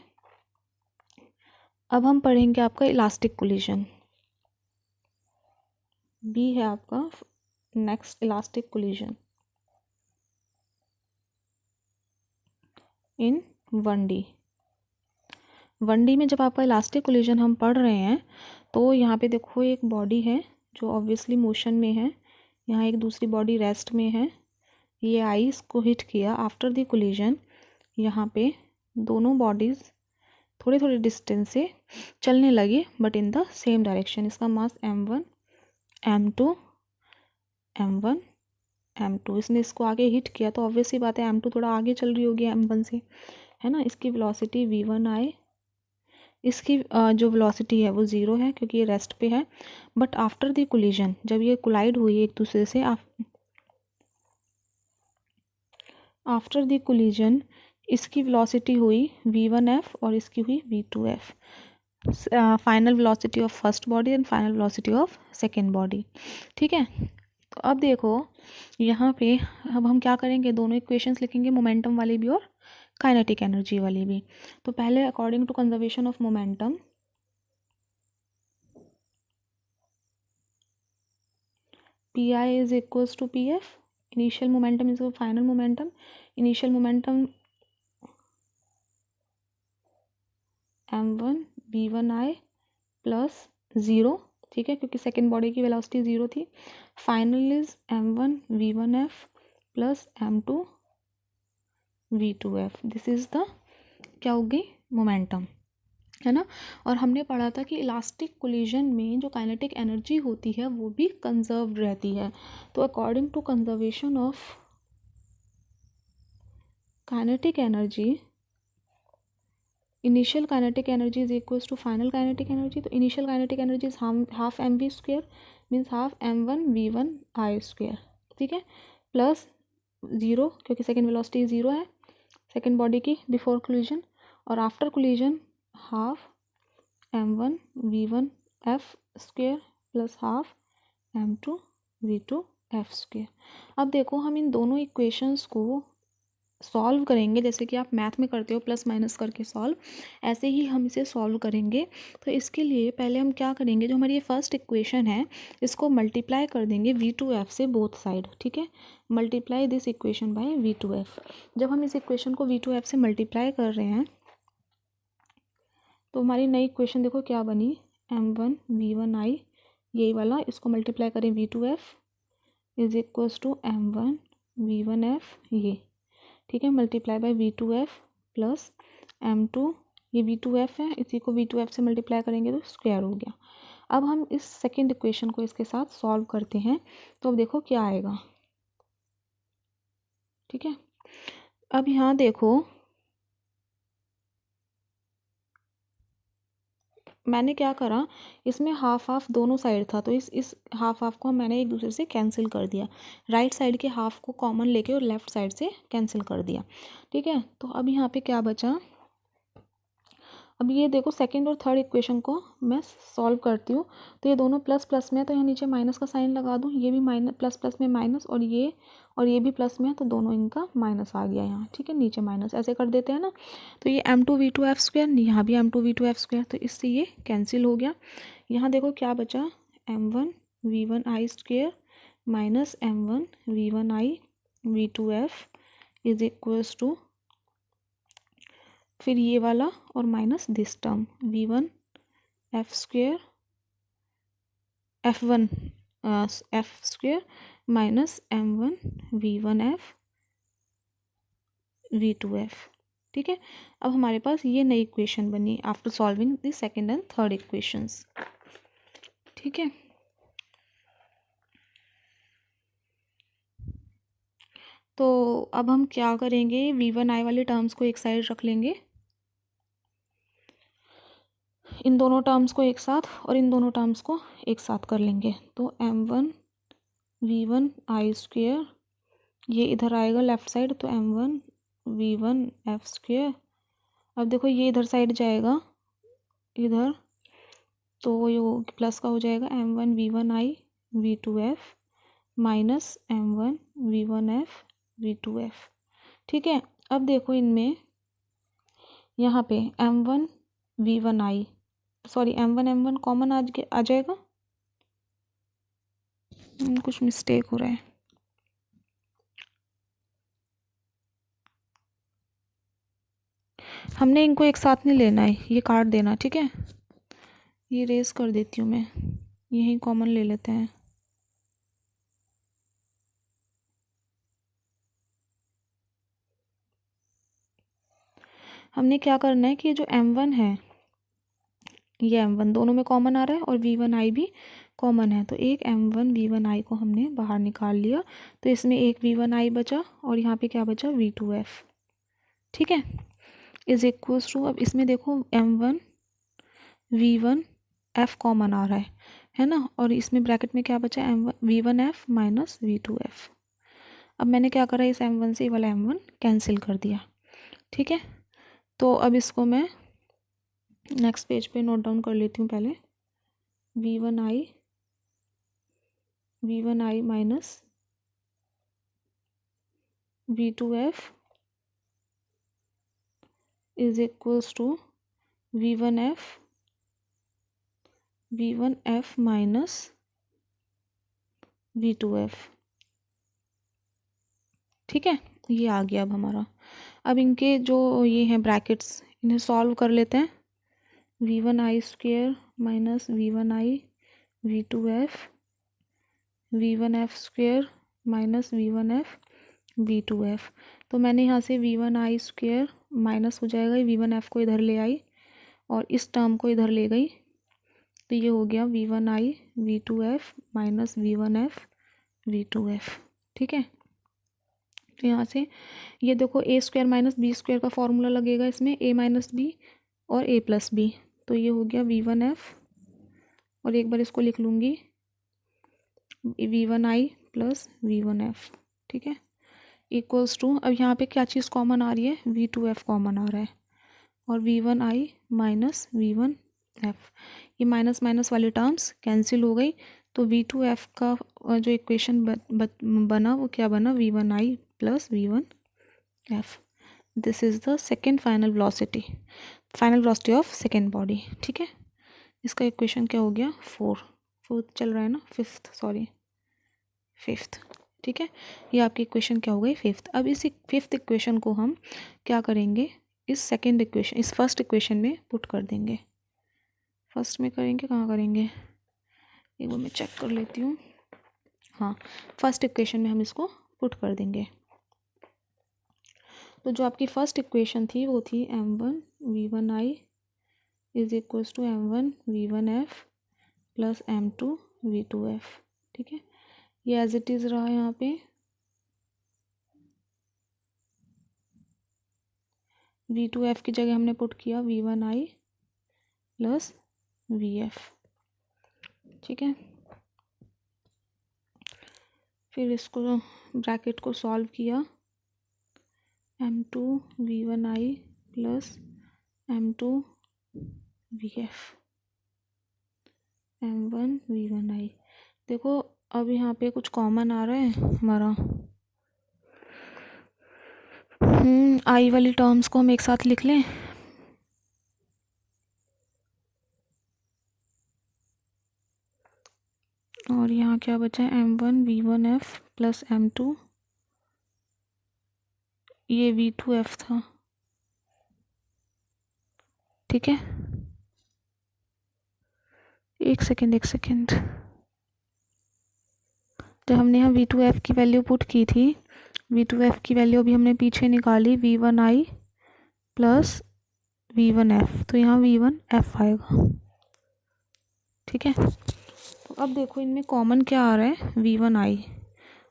अब हम पढ़ेंगे आपका इलास्टिक कोलिजन, बी है आपका नेक्स्ट इलास्टिक कोलिजन इन 1D। 1D में जब आपका इलास्टिक कोलिजन हम पढ़ रहे हैं, तो यहाँ पे देखो एक बॉडी है जो ऑब्वियसली मोशन में है, यहाँ एक दूसरी बॉडी रेस्ट में है, ये आई इसको हिट किया, आफ्टर द कोलिजन यहाँ पे दोनों बॉडीज़ थोड़े थोड़े डिस्टेंस से चलने लगी, but in the same direction. इसका मास m1 m2 m1 m2, इसने इसको आगे हिट किया तो ऑब्वियस ही बात है m2 थोड़ा आगे चल रही होगी m1 से, है ना। इसकी वेलोसिटी v1i, इसकी जो वेलोसिटी है वो 0 है क्योंकि ये रेस्ट पे है, बट आफ्टर द कोलिजन जब ये कोलाइड हुई एक दूसरे से, आफ्टर द कोलिजन इसकी वेलोसिटी हुई v1f और इसकी हुई v2f, final velocity of first body and final velocity of second body, ठीक है। तो अब देखो यहाँ पे अब हम क्या करेंगे, दोनों इक्वेशंस लिखेंगे, मोमेंटम वाली भी और काइनेटिक एनर्जी वाली भी। तो पहले according to conservation of momentum, pi is equals to pf, initial momentum is final momentum, initial momentum m1 v1i plus 0, ठीक है, क्योंकि सेकेंड बॉडी की वेलोसिटी 0 थी। Final is m1 v1f plus m2 v2f, this is the क्या होगी, momentum, है ना। और हमने पढ़ा था कि इलास्टिक कोलिजन में जो काइनेटिक एनर्जी होती है वो भी कंजर्व रहती है। तो according to conservation of kinetic energy, initial kinetic energy is equals to final kinetic energy. तो initial kinetic energy is half mv² means half m1 v1i², ठीक है, प्लस 0 क्योंकि सेकेंड वेलोसिटी 0 है सेकेंड बॉडी की before collision, और after collision half m1 v1f² plus half m2 V2F²। अब देखो हम इन दोनों इक्वेशंस को सॉल्व करेंगे, जैसे कि आप मैथ में करते हो प्लस माइनस करके सॉल्व, ऐसे ही हम इसे सॉल्व करेंगे। तो इसके लिए पहले हम क्या करेंगे, जो हमारी ये फर्स्ट इक्वेशन है इसको मल्टीप्लाई कर देंगे V2F से बोथ साइड। ठीक है, multiply this equation by V2F। जब हम इस इक्वेशन को V2F से मल्टीप्लाई कर रहे हैं तो हमारी नई इक्वेशन देखो क्या बनी, M1V1I, यही वाला, इसको मल्टीप्लाई करें V2F is equals to M1V1F ये। ठीक है, multiply by V2F plus M2, ये V2F है, इसी को V2F से मल्टीप्लाई करेंगे तो स्क्वायर हो गया। अब हम इस सेकेंड इक्वेशन को इसके साथ सॉल्व करते हैं तो अब देखो क्या आएगा। ठीक है, अब यहाँ देखो मैंने क्या करा, इसमें हाफ हाफ दोनों साइड था तो इस हाफ हाफ को मैंने एक दूसरे से कैंसिल कर दिया, राइट साइड के हाफ को कॉमन लेके और लेफ़्ट साइड से कैंसिल कर दिया। ठीक है, तो अब यहाँ पे क्या बचा, अब ये देखो सेकंड और थर्ड इक्वेशन को मैं सॉल्व करती हूँ तो ये दोनों प्लस प्लस में है तो यहाँ नीचे माइनस का साइन लगा दूँ, ये भी माइनस प्लस प्लस में माइनस और ये भी प्लस में है तो दोनों इनका माइनस आ गया यहाँ। ठीक है, नीचे माइनस ऐसे कर देते हैं ना, तो ये M2V2F², यहाँ भी M2V2F², तो इससे ये कैंसिल हो गया। यहाँ देखो क्या बचा, M1V1I² minus M1V1I V2F is equals to फिर ये वाला और minus this term V1F² F1F² minus M1V1F V2F। ठीक है, अब हमारे पास ये नई इक्वेशन बनी after solving the second and third equations. ठीक है, तो अब हम क्या करेंगे, V1I वाले टर्म्स को एक साइड रख लेंगे, इन दोनों टर्म्स को एक साथ और इन दोनों टर्म्स को एक साथ कर लेंगे तो M1V1I² ये इधर आएगा लेफ़्ट साइड तो M1V1F²। अब देखो ये इधर साइड जाएगा इधर तो ये प्लस का हो जाएगा M1V1I V2F minus M1V1F V2F। ठीक है, अब देखो इनमें यहाँ पे M1V1I सॉरी M1 कॉमन आ जाएगा, कुछ मिस्टेक हो रहा है, हमने इनको एक साथ नहीं लेना है, ये काट देना। ठीक है, ये रेस कर देती हूँ मैं, यही कॉमन ले लेते हैं। हमने क्या करना है कि जो M1 है ये M1 दोनों में कॉमन आ रहा है और V1I भी कॉमन है तो एक M1V1I को हमने बाहर निकाल लिया तो इसमें एक V1I बचा और यहाँ पे क्या बचा V2F। ठीक है, इज इक्वल्स टू, अब इसमें देखो M1V1F कॉमन आ रहा है ना, और इसमें ब्रैकेट में क्या बचा V1F माइनस V2F। अब मैंने क्या करा, इस M1 से ये वाला M1 कैंसिल कर दिया। ठीक है, तो अब इसको मैं नेक्स्ट पेज पे नोट डाउन कर लेती हूँ पहले, V1I minus V2F is equals to V1F minus V2F। ठीक है, ये आ गया अब हमारा। अब इनके जो ये हैं ब्रैकेट्स इन्हें सॉल्व कर लेते हैं, V1I² minus V1I V2F V1F² minus V1F V2F। तो मैंने यहाँ से V1I² माइनस हो जाएगा, V1F को इधर ले आई और इस टर्म को इधर ले गई तो ये हो गया V1I V2F minus V1F V2F। ठीक है, तो यहाँ से ये देखो A² माइनस B² का फॉर्मूला लगेगा इसमें, A माइनस B और A प्लस B, तो ये हो गया V1F और एक बार इसको लिख लूँगी V1I प्लस V1F। ठीक है, इक्वल्स टू, अब यहाँ पे क्या चीज़ कॉमन आ रही है, V2F कॉमन आ रहा है और V1I माइनस V1F, ये माइनस माइनस वाली टर्म्स कैंसिल हो गई तो V2F का जो इक्वेशन बना वो क्या बना, V1I plus V1F। This is the second final velocity of second body. ठीक है, इसका इक्वेशन क्या हो गया, फोर्थ चल रहा है ना, फिफ्थ। ठीक है, ये आपकी इक्वेशन क्या हो गई, फिफ्थ। अब इस फिफ्थ इक्वेशन को हम क्या करेंगे, इस फर्स्ट इक्वेशन में पुट कर देंगे। फर्स्ट में करेंगे, कहाँ करेंगे, एक बार मैं चेक कर लेती हूँ। हाँ, फर्स्ट इक्वेशन में हम इसको पुट कर देंगे। तो जो आपकी फर्स्ट इक्वेशन थी वो थी m1v1i is equals to m1v1f plus m2v2f। ठीक है, ये एज इट इज़ रहा यहाँ पे। v2f की जगह हमने पुट किया v1i प्लस vf। ठीक है, फिर इसको ब्रैकेट को सॉल्व किया, m2v1i प्लस m2vf m1v1i। देखो अब यहाँ पे कुछ कॉमन आ रहा है हमारा, आई वाली टर्म्स को हम एक साथ लिख लें। और यहाँ क्या बचा है, m1v1f प्लस m2, ये v2f था। ठीक है, एक सेकेंड, जब हमने यहाँ v2f की वैल्यू पुट की थी, v2f की वैल्यू अभी हमने पीछे निकाली v1i प्लस v1f, तो यहाँ v1f आएगा। ठीक है, तो अब देखो इनमें कॉमन क्या आ रहा है, v1i,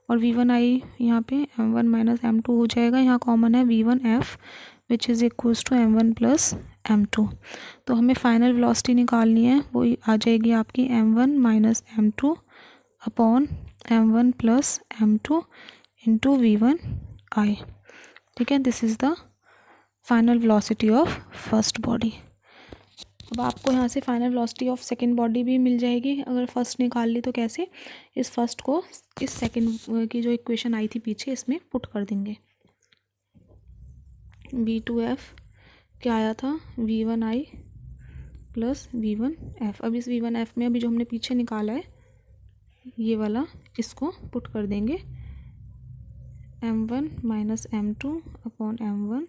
और v1i यहाँ पे m1 माइनस m2 हो जाएगा। यहाँ कॉमन है v1f which is equals to m1 plus m2। तो हमें फाइनल वेलोसिटी निकालनी है, वो आ जाएगी आपकी m1 minus m2 upon m1 plus m2 into v1i। ठीक है, this is the final velocity of first body. अब आपको यहाँ से final velocity of second body भी मिल जाएगी, अगर फर्स्ट निकाल ली तो कैसे, इस फर्स्ट को इस सेकेंड की जो इक्वेशन आई थी पीछे, इसमें पुट कर देंगे। v2f क्या आया था, v1i प्लस v1f। अब इस v1f में अभी जो हमने पीछे निकाला है ये वाला, इसको पुट कर देंगे, m1 minus m2 upon m1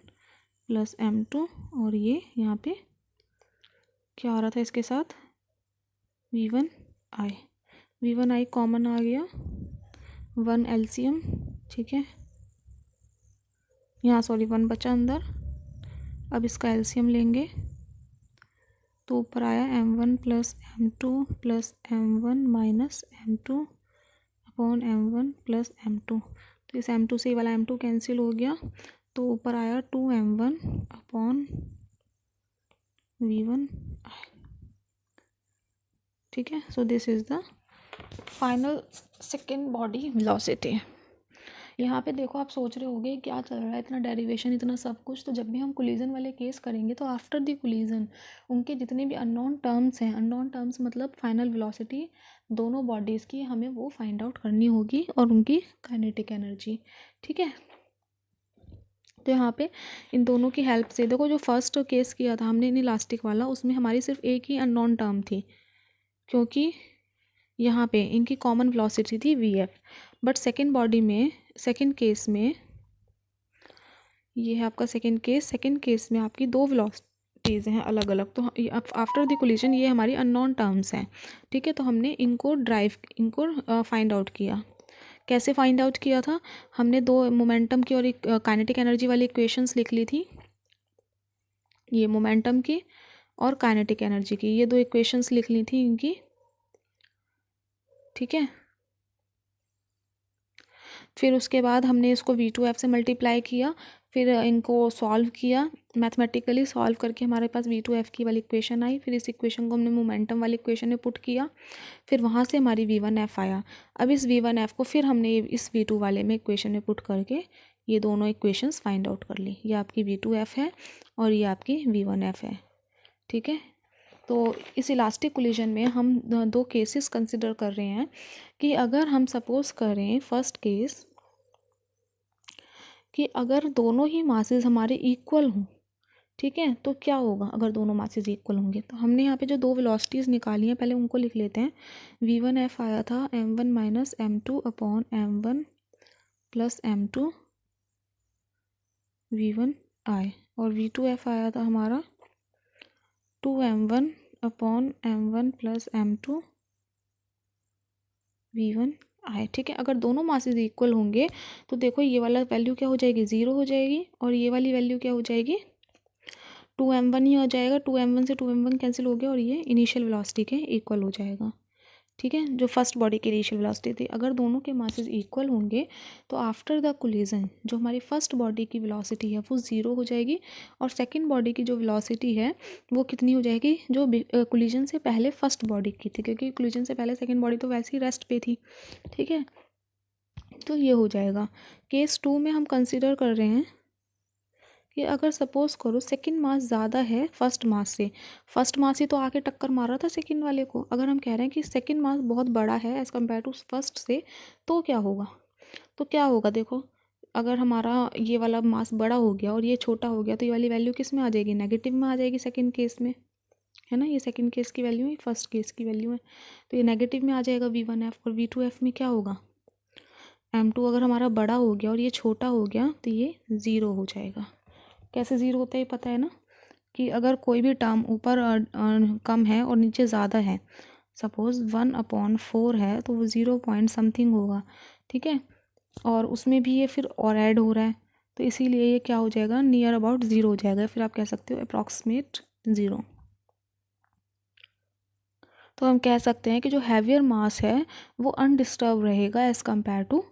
plus m2, और ये यहाँ पे क्या आ रहा था इसके साथ, v1i कॉमन आ गया, 1 LCM। ठीक है, यहाँ 1 बचा अंदर। अब इसका LCM लेंगे तो ऊपर आया m1 plus m2 plus m1 minus m2 upon m1 plus m2। तो इस m2 से ये वाला m2 कैंसिल हो गया, तो ऊपर आया 2m1 अपॉन v1। ठीक है, so this is the final second body velocity. यहाँ पे देखो आप सोच रहे होगे क्या चल रहा है, इतना डेरिवेशन, इतना सब कुछ। तो जब भी हम कोलिजन वाले केस करेंगे तो आफ्टर द कोलिजन उनके जितने भी अननोन टर्म्स हैं, अननोन टर्म्स मतलब फाइनल वेलोसिटी दोनों बॉडीज़ की, हमें वो फाइंड आउट करनी होगी, और उनकी काइनेटिक एनर्जी। ठीक है, तो यहाँ पे इन दोनों की हेल्प से देखो, जो फर्स्ट केस किया था हमने इलास्टिक वाला, उसमें हमारी सिर्फ एक ही अननोन टर्म थी, क्योंकि यहाँ पे इनकी कॉमन वेलोसिटी थी vf। बट सेकेंड बॉडी में, सेकेंड केस में, ये है आपका सेकेंड केस में आपकी दो वेलोसिटीज़ हैं अलग अलग। तो आफ्टर द कोलिजन ये हमारी अननोन टर्म्स हैं। ठीक है, तो हमने इनको फाइंड आउट किया। कैसे फाइंड आउट किया था, हमने दो मोमेंटम की और एक काइनेटिक एनर्जी वाली इक्वेशंस लिख ली थी, ये मोमेंटम की और काइनेटिक एनर्जी की, ये दो इक्वेशंस लिख ली थी इनकी। ठीक है, फिर उसके बाद हमने इसको v2f से मल्टीप्लाई किया, फिर इनको सॉल्व किया, मैथमेटिकली सॉल्व करके हमारे पास v2f की वाली इक्वेशन आई। फिर इस इक्वेशन को हमने मोमेंटम वाली इक्वेशन में पुट किया, फिर वहाँ से हमारी v1f आया। अब इस v1f को फिर हमने इस v2 वाले में इक्वेशन में पुट करके ये दोनों इक्वेशंस फाइंड आउट कर ली। ये आपकी v2f है और ये आपकी v1f है। ठीक है, तो इस इलास्टिक कोलिजन में हम दो केसेस कंसिडर कर रहे हैं कि अगर हम सपोज करें फर्स्ट केस कि अगर दोनों ही मासेस हमारे इक्वल हों, ठीक है, तो क्या होगा अगर दोनों मासेस इक्वल होंगे। तो हमने यहाँ पे जो दो वेलोसिटीज़ निकाली हैं पहले उनको लिख लेते हैं। v1f आया था m1 minus m2 upon m1 plus m2 v1 आई, और v2f आया था हमारा 2m1 upon m1 plus m2 v1 आई। ठीक है, अगर दोनों मासेस इक्वल होंगे तो देखो ये वाला वैल्यू क्या हो जाएगी, 0 हो जाएगी, और ये वाली वैल्यू क्या हो जाएगी, 2m1 ही हो जाएगा। 2m1 से 2m1 कैंसिल हो गया और ये इनिशियल वेलोसिटी के इक्वल हो जाएगा। ठीक है, जो फर्स्ट बॉडी की इनिशियल वेलोसिटी थी, अगर दोनों के मासेस इक्वल होंगे तो आफ्टर द कोलिजन जो हमारी फर्स्ट बॉडी की वेलोसिटी है वो 0 हो जाएगी, और सेकंड बॉडी की जो वेलोसिटी है वो कितनी हो जाएगी, जो कोलिजन से पहले फर्स्ट बॉडी की थी, क्योंकि कोलिजन से पहले सेकंड बॉडी तो वैसे ही रेस्ट पे थी। ठीक है, तो ये हो जाएगा। केस 2 में हम कंसिडर कर रहे हैं कि अगर सपोज़ करो सेकंड मास ज़्यादा है फर्स्ट मास से, फर्स्ट मास ही तो आके टक्कर मार रहा था सेकंड वाले को, अगर हम कह रहे हैं कि सेकंड मास बहुत बड़ा है एज़ कम्पेयर टू फर्स्ट से, तो क्या होगा, तो क्या होगा देखो, अगर हमारा ये वाला मास बड़ा हो गया और ये छोटा हो गया तो ये वाली वैल्यू किस में आ जाएगी, नेगेटिव में आ जाएगी सेकेंड केस में, है ना। ये सेकेंड केस की वैल्यू है, फर्स्ट केस की वैल्यू है, तो ये नेगेटिव में आ जाएगा v1f, और v2f में क्या होगा, m2 अगर हमारा बड़ा हो गया और ये छोटा हो गया तो ये 0 हो जाएगा। कैसे 0 होता है ये पता है ना, कि अगर कोई भी टर्म ऊपर कम है और नीचे ज़्यादा है, सपोज़ 1/4 है तो वो 0 पॉइंट समथिंग होगा। ठीक है, और उसमें भी ये फिर और ऐड हो रहा है, तो इसीलिए ये क्या हो जाएगा, नियर अबाउट 0 हो जाएगा, फिर आप कह सकते हो अप्रॉक्सीमेट 0। तो हम कह सकते हैं कि जो हैवियर मास है वो अनडिस्टर्ब रहेगा as compare to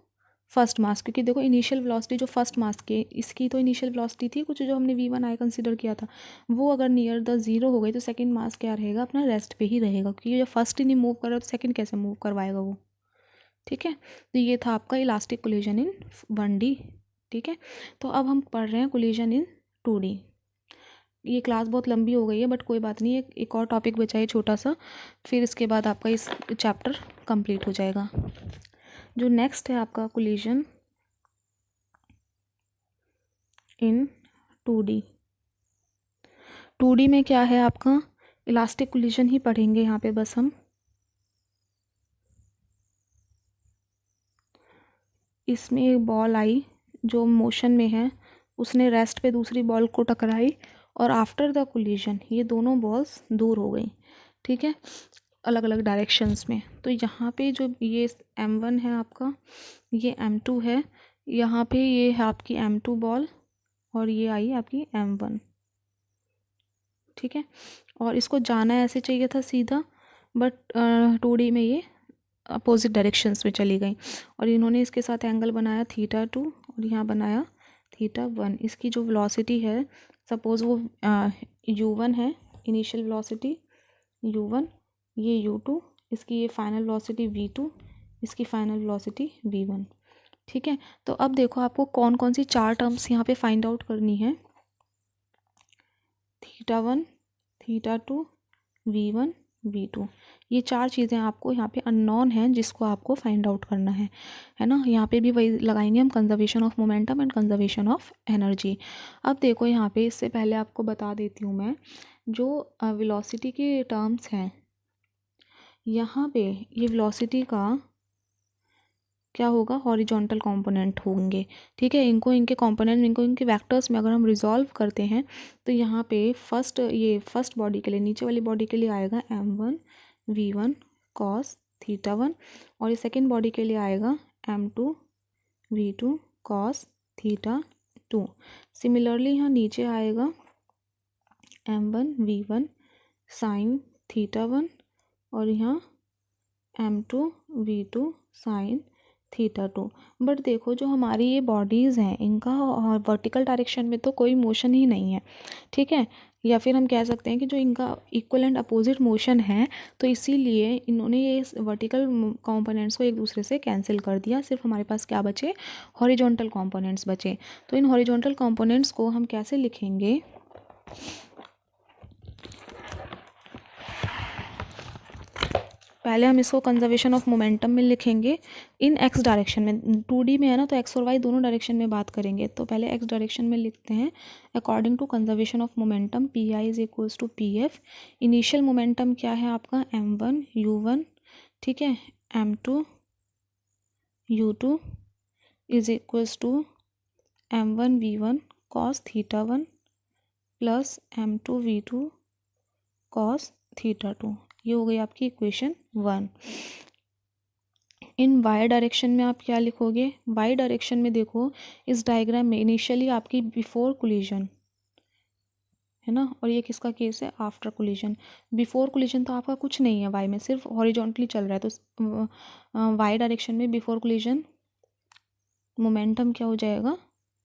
first mass, क्योंकि देखो इनिशियल वेलोसिटी जो फर्स्ट मास के, इसकी तो इनिशियल वेलोसिटी थी कुछ जो हमने v1 आई कंसिडर किया था, वो अगर नियर द 0 हो गई तो सेकंड मास क्या रहेगा, अपना रेस्ट पे ही रहेगा, क्योंकि ये फर्स्ट ही नहीं मूव कर रहा तो सेकंड कैसे मूव करवाएगा वो। ठीक है, तो ये था आपका इलास्टिक कोलिजन इन 1D। ठीक है, तो अब हम पढ़ रहे हैं कोलिजन इन 2D। ये क्लास बहुत लंबी हो गई है बट कोई बात नहीं, एक और टॉपिक बचा है छोटा सा, फिर इसके बाद आपका इस चैप्टर कंप्लीट हो जाएगा। जो नेक्स्ट है आपका कोलिजन इन 2D। 2D में क्या है आपका, इलास्टिक कोलिजन ही पढ़ेंगे यहाँ पे बस हम। इसमें एक बॉल आई जो मोशन में है, उसने रेस्ट पे दूसरी बॉल को टकराई, और आफ्टर द कोलिजन ये दोनों बॉल्स दूर हो गई। ठीक है, अलग अलग डायरेक्शंस में। तो यहाँ पे जो ये m1 है आपका, ये m2 है, यहाँ पे ये है आपकी m2 बॉल, और ये आई आपकी m1। ठीक है, और इसको जाना ऐसे चाहिए था सीधा, बट 2D में ये अपोजिट डायरेक्शंस में चली गई, और इन्होंने इसके साथ एंगल बनाया θ2 और यहाँ बनाया θ1। इसकी जो वेलोसिटी है, सपोज़ वो u1 है, इनिशियल वेलोसिटी u1, ये u2, इसकी ये फाइनल वेलोसिटी v2, इसकी फाइनल वेलोसिटी v1। ठीक है, तो अब देखो आपको कौन कौन सी चार टर्म्स यहाँ पे फाइंड आउट करनी है, θ1, θ2, v1, v2, ये चार चीज़ें आपको यहाँ पे अननोन हैं जिसको आपको फाइंड आउट करना है ना। यहाँ पे भी वही लगाएंगे हम, conservation of momentum and conservation of energy. अब देखो यहाँ पे, इससे पहले आपको बता देती हूँ मैं, जो वेलोसिटी के टर्म्स हैं यहाँ पे, ये वेलोसिटी का क्या होगा, हॉरिजॉन्टल कंपोनेंट होंगे। ठीक है, इनको इनके कंपोनेंट, इनको इनके वेक्टर्स में अगर हम रिजॉल्व करते हैं तो यहाँ पे फर्स्ट बॉडी के लिए, नीचे वाली बॉडी के लिए आएगा m1 v1 cos θ1, और ये सेकेंड बॉडी के लिए आएगा m2 v2 cos θ2। सिमिलरली यहाँ नीचे आएगा m1 v1 sin θ1, और यहाँ m2 v2 sin θ2। बट देखो जो हमारी ये बॉडीज़ हैं इनका वर्टिकल डायरेक्शन में तो कोई मोशन ही नहीं है। ठीक है, या फिर हम कह सकते हैं कि जो इनका इक्वल एंड अपोजिट मोशन है, तो इसीलिए इन्होंने ये वर्टिकल कंपोनेंट्स को एक दूसरे से कैंसिल कर दिया, सिर्फ हमारे पास क्या बचे, हॉरिजॉन्टल कंपोनेंट्स बचे। तो इन हॉरिजॉन्टल कंपोनेंट्स को हम कैसे लिखेंगे, पहले हम इसको कंजर्वेशन ऑफ मोमेंटम में लिखेंगे इन एक्स डायरेक्शन में। 2D में है ना, तो एक्स और वाई दोनों डायरेक्शन में बात करेंगे। तो पहले एक्स डायरेक्शन में लिखते हैं according to conservation of momentum p i is equals to p f. Initial momentum क्या है आपका m1 u1, ठीक है, m2 u2 is equals to m1 v1 cos theta 1 plus m2 v2 cos theta 2। ये हो गई आपकी इक्वेशन 1। इन Y direction में आप क्या लिखोगे? वाई डायरेक्शन में देखो इस डायग्राम में इनिशियली आपकी बिफोर कोलिजन है ना, और ये किसका केस है? After collision. बिफोर कोलिजन तो आपका कुछ नहीं है वाई में, सिर्फ हॉरिजॉन्टली चल रहा है। तो वाई डायरेक्शन में बिफोर कोलिजन मोमेंटम क्या हो जाएगा?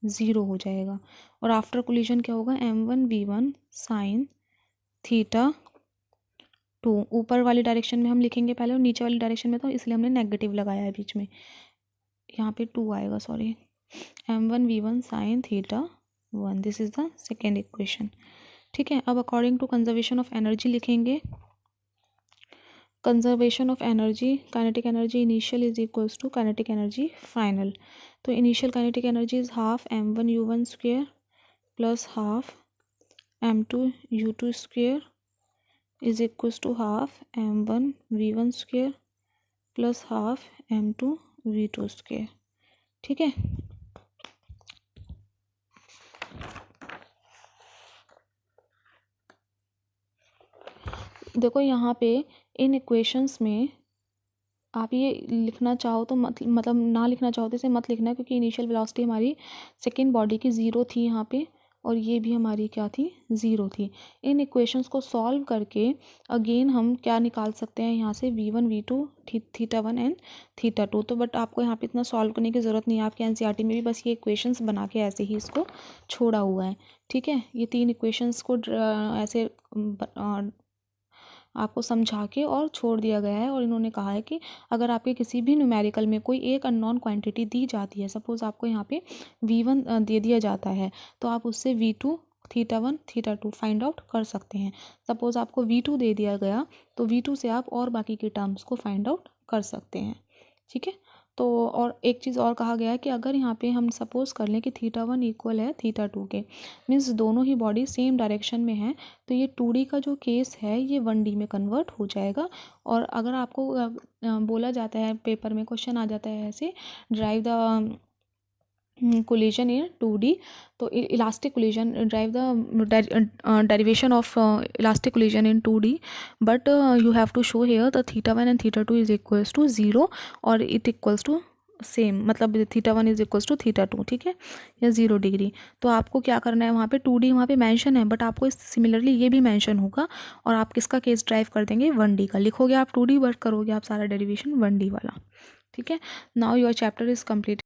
0 हो जाएगा। और आफ्टर कोलिजन क्या होगा? m1 v1 sine theta 2। ऊपर वाली डायरेक्शन में हम लिखेंगे पहले, और नीचे वाली डायरेक्शन में तो इसलिए हमने नेगेटिव लगाया है बीच में, यहाँ पे 2 आएगा, sorry. m1 v1 sine theta 1, this is the second equation, ठीक है। अब according to conservation of energy लिखेंगे। Conservation of energy, kinetic energy initial is equals to kinetic energy final. तो initial kinetic energy is half m1 u1 square plus half m2 u2 square is equals to half m1 v1 square plus half m2 v2 square, ठीक है। देखो यहाँ पे इन equations में आप ये लिखना चाहो तो मतलब ना लिखना चाहो तो इसे मत लिखना, क्योंकि इनिशियल वेलोसिटी हमारी सेकेंड बॉडी की 0 थी यहाँ पे, और ये भी हमारी क्या थी? 0 थी। इन इक्वेशंस को सॉल्व करके अगेन हम क्या निकाल सकते हैं यहाँ से? v1 v2 theta 1 and theta 2। तो बट आपको यहाँ पे इतना सॉल्व करने की ज़रूरत नहीं है, आपके एनसीईआरटी में भी बस ये इक्वेशंस बना के ऐसे ही इसको छोड़ा हुआ है, ठीक है। ये 3 इक्वेशंस को ऐसे आपको समझा के और छोड़ दिया गया है। और इन्होंने कहा है कि अगर आपके किसी भी न्यूमेरिकल में कोई एक अननोन क्वांटिटी दी जाती है, सपोज़ आपको यहाँ पे v1 दे दिया जाता है, तो आप उससे v2 theta 1 theta 2 find out कर सकते हैं। सपोज़ आपको v2 दे दिया गया, तो v2 से आप और बाकी के टर्म्स को फाइंड आउट कर सकते हैं, ठीक है। तो और एक चीज़ और कहा गया है कि अगर यहाँ पे हम सपोज़ कर लें कि थीटा 1 इक्वल है थीटा 2 के, मीन्स दोनों ही बॉडी सेम डायरेक्शन में है, तो ये 2D का जो केस है ये 1D में कन्वर्ट हो जाएगा। और अगर आपको बोला जाता है, पेपर में क्वेश्चन आ जाता है ऐसे, drive the collision in 2D, तो elastic collision, drive the derivation of elastic collision in 2D, but you have to show here the theta 1 and theta 2 is equals to 0 और it equals to सेम, मतलब theta 1 is equals to theta 2, ठीक है, या 0 degree. तो आपको क्या करना है, वहाँ पे 2D वहाँ पे मेंशन है, बट आपको सिमिलरली ये भी मेंशन होगा, और आप किसका केस ड्राइव कर देंगे? 1D का। लिखोगे आप 2D, बट करोगे आप सारा डेरिवेशन 1D वाला, ठीक है। Now your chapter is completed.